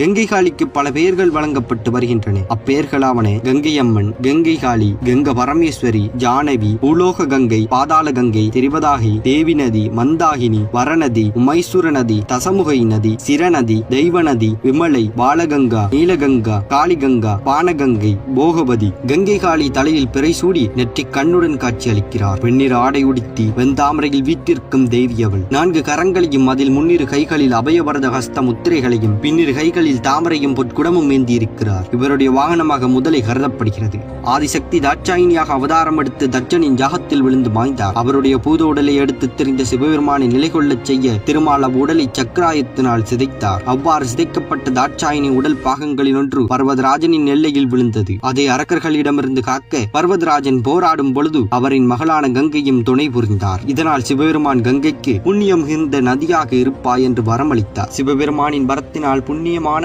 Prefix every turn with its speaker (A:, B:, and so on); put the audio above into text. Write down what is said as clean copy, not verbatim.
A: கங்கை காளிக்கு பல பெயர்கள் வழங்கப்பட்டு வருகின்றன. அப்பெயர்களாவன கங்கை அம்மன், கங்கை காளி, கங்க பரமேஸ்வரி, ஜானவி, பூலோக கங்கை, பாதாள கங்கை, திரிபதாகி, தேவி நதி, மந்தாகினி, வரநதி, உமைசுர நதி, தசமுகை நதி, சிரநதி, தெய்வ நதி, விமலை, பாலகங்கா, நீலகங்கா, காளிகங்கா, பானகங்கை, போகவதி. கங்கை காளி தலையில் பிறை சூடி நெற்றி கண்ணுடன் காட்சி அளிக்கிறார். வெண்ணிற ஆடை உடுத்தி வெந்தாமரையில் வீட்டிற்கும் தேவி அவள். 4 கரங்களையும் அதில் முன்னிரு கைகளில் அபயவரத ஹஸ்த முத்திரைகளையும் பின்னிரு கைகளில் தாமரையும் பொற்குடமும் ஏந்தி இருக்கிறார். இவருடைய வாகனமாக முதலை கருதப்படுகிறது. ஆதிசக்தி தாட்சாயினியாக அவதாரம் எடுத்து தட்சனின் யாகத்தில் விழுந்து மாய்ந்தார். அவருடைய பூத உடலை எடுத்து தெரிந்த சிவபெருமானை நிலை கொள்ளச் செய்ய திருமால் உடலை சக்கராயத்தினால் சிதைத்தார். அவ்வாறு சிதைக்கப்பட்ட தாட்சாயினி உடல் பாகங்களில் ஒன்று பர்வதராஜனின் எல்லையில் விழுந்தது. அதை அரக்கர்களிடமிருந்து காக்க பர்வதராஜன் போராடும் பொழுது அவரின் மகளான கங்கையும் துணை புரிந்தார். இதனால் சிவபெருமான் கங்கைக்கு புண்ணியம் மிகுந்த நதியாக இருப்பாய் என்று வரமளித்தார். சிவபெருமானின் வரத்தினால் புண்ணியமான